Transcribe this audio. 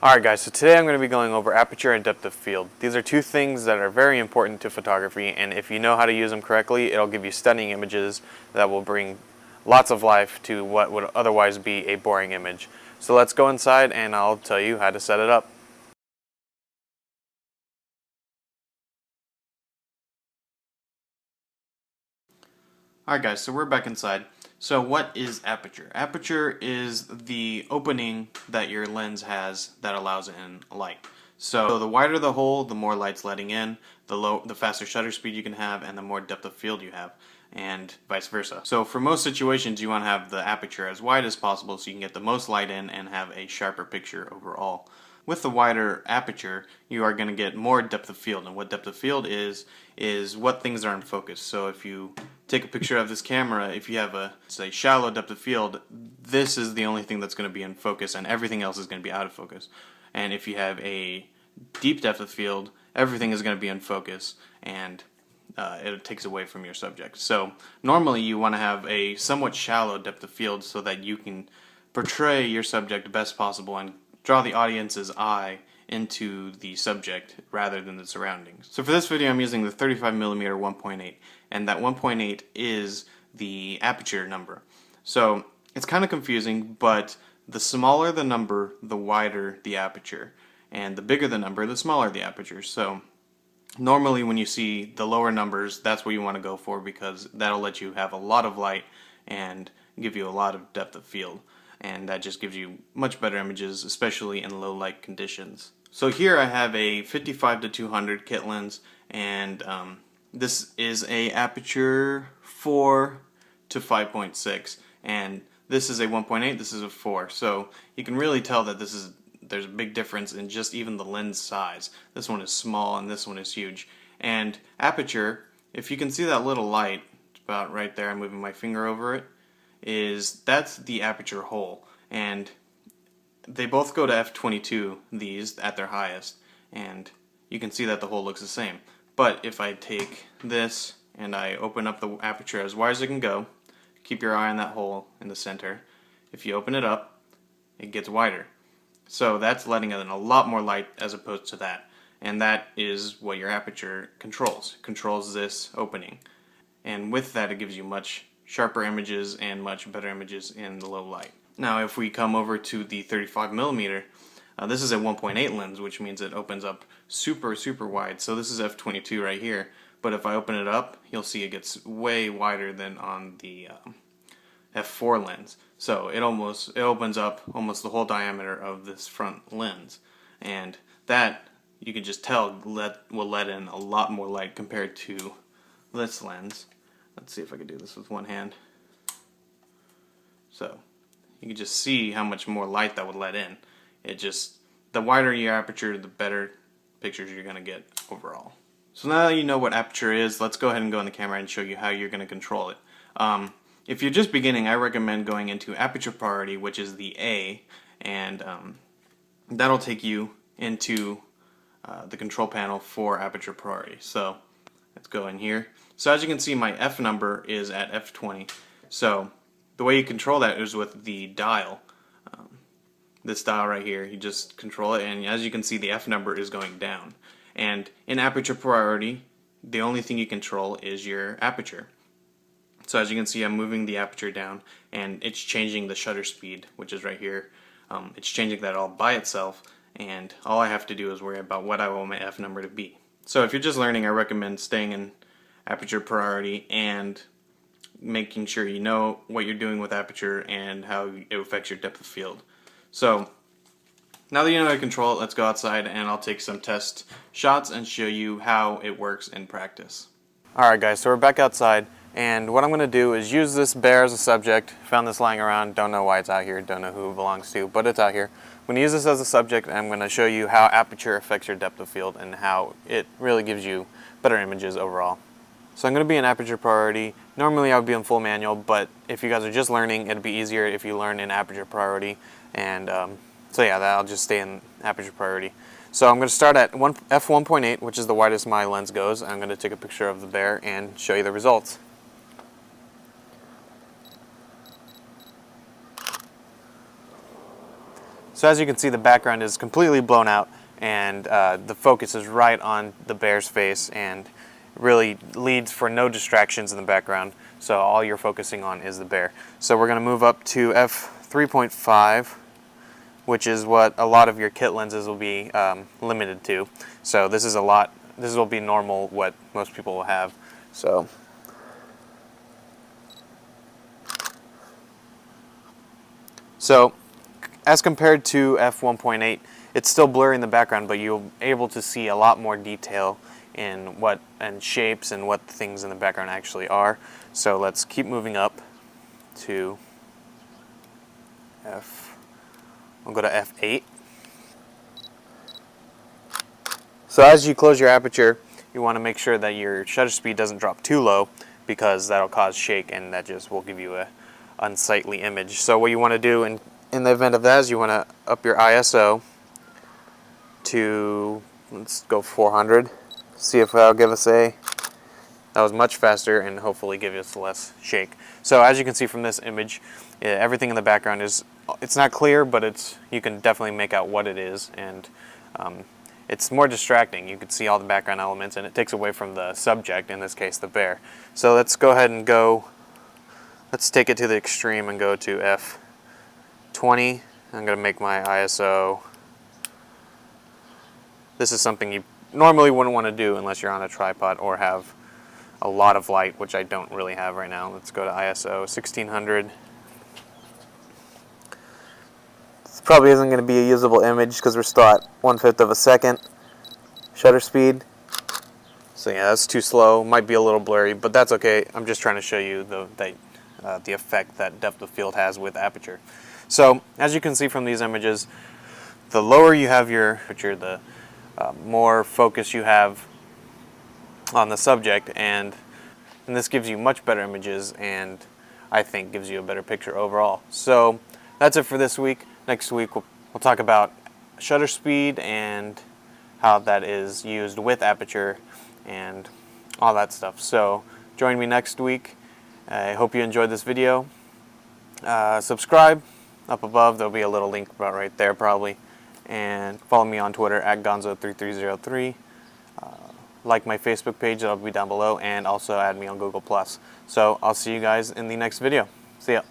Alright guys, so today I'm going to be going over aperture and depth of field. These are two things that are very important to photography, and if you know how to use them correctly, it'll give you stunning images that will bring lots of life to what would otherwise be a boring image. So let's go inside and I'll tell you how to set it up. Alright guys, so we're back inside. So what is aperture? Aperture is the opening that your lens has that allows in light. So the wider the hole, the more light's letting in, the faster shutter speed you can have, and the more depth of field you have, and vice versa. So for most situations you want to have the aperture as wide as possible so you can get the most light in and have a sharper picture overall. With the wider aperture, you are going to get more depth of field, and what depth of field is what things are in focus. So if you take a picture of this camera, if you have a, say, shallow depth of field, this is the only thing that's going to be in focus, and everything else is going to be out of focus. And if you have a deep depth of field, everything is going to be in focus, and it takes away from your subject. So normally you want to have a somewhat shallow depth of field so that you can portray your subject best possible and draw the audience's eye into the subject rather than the surroundings. So for this video I'm using the 35mm 1.8, and that 1.8 is the aperture number. So it's kind of confusing, but the smaller the number, the wider the aperture, and the bigger the number, the smaller the aperture. So normally when you see the lower numbers, that's what you want to go for, because that'll let you have a lot of light and give you a lot of depth of field. And that just gives you much better images, especially in low light conditions. So here I have a 55-200 kit lens, and this is a aperture 4 to 5.6, and this is a 1.8, this is a 4. So you can really tell that there's a big difference in just even the lens size. This one is small and this one is huge. And aperture, if you can see that little light, it's about right there, I'm moving my finger over it, that's the aperture hole, and they both go to f/22, these at their highest, and you can see that the hole looks the same. But if I take this and I open up the aperture as wide as it can go, keep your eye on that hole in the center, if you open it up, it gets wider. So that's letting in a lot more light as opposed to that, and that is what your aperture controls this opening, and with that it gives you much sharper images and much better images in the low light. Now if we come over to the 35mm, this is a 1.8 lens, which means it opens up super wide. So this is f/22 right here, but if I open it up, you'll see it gets way wider than on the f/4 lens. So it opens up almost the whole diameter of this front lens, and that you can just tell will let in a lot more light compared to this lens. Let's see if I can do this with one hand. So you can just see how much more light that would let in. The wider your aperture, the better pictures you're going to get overall. So now that you know what aperture is, let's go ahead and go in the camera and show you how you're going to control it. If you're just beginning, I recommend going into aperture priority, which is the A, and that'll take you into the control panel for aperture priority. So let's go in here. So as you can see, my F number is at f/20. So the way you control that is with the dial. This dial right here, you just control it, and as you can see, the F number is going down. And in aperture priority, the only thing you control is your aperture. So as you can see, I'm moving the aperture down, and it's changing the shutter speed, which is right here. It's changing that all by itself, and all I have to do is worry about what I want my F number to be. So if you're just learning, I recommend staying in aperture priority and making sure you know what you're doing with aperture and how it affects your depth of field. So now that you know how to control it, let's go outside and I'll take some test shots and show you how it works in practice. Alright guys, so we're back outside, and what I'm going to do is use this bear as a subject. Found this lying around, don't know why it's out here, don't know who it belongs to, but it's out here. I'm going to use this as a subject, and I'm going to show you how aperture affects your depth of field and how it really gives you better images overall. So I'm going to be in aperture priority. Normally I would be in full manual, but if you guys are just learning, it'd be easier if you learn in aperture priority. And so yeah, I'll just stay in aperture priority. So I'm going to start at f/1.8, which is the widest my lens goes. I'm going to take a picture of the bear and show you the results. So as you can see, the background is completely blown out, and the focus is right on the bear's face, and really leads for no distractions in the background. So all you're focusing on is the bear. So we're going to move up to f3.5, which is what a lot of your kit lenses will be limited to. So this is a lot. This will be normal, what most people will have. So as compared to f1.8, it's still blurry in the background, but you'll be able to see a lot more detail in shapes and what things in the background actually are. So let's keep moving up to we'll go to f8. So as you close your aperture, you want to make sure that your shutter speed doesn't drop too low, because that'll cause shake, and that just will give you a unsightly image. So what you want to do in the event of that is you want to up your ISO to, let's go 400. See if that'll give us that was much faster, and hopefully give us less shake. So as you can see from this image, everything in the background it's not clear, but you can definitely make out what it is, and it's more distracting. You can see all the background elements, and it takes away from the subject, in this case the bear. So let's go ahead and let's take it to the extreme and go to f20. I'm going to make my ISO. This is something you normally wouldn't want to do unless you're on a tripod or have a lot of light, which I don't really have right now. Let's go to ISO 1600. This probably isn't going to be a usable image because we're still at 1/5 of a second shutter speed. So yeah, that's too slow. Might be a little blurry, but that's okay. I'm just trying to show you the effect that depth of field has with aperture. So as you can see from these images, the lower you have your aperture, the more focus you have on the subject, and this gives you much better images, and I think gives you a better picture overall. So that's it for this week. Next week we'll talk about shutter speed and how that is used with aperture and all that stuff. So join me next week. I hope you enjoyed this video. Subscribe up above. There'll be a little link about right there probably. And follow me on Twitter at Gonzo3303. Like my Facebook page, that'll be down below, and also add me on Google+. So I'll see you guys in the next video. See ya.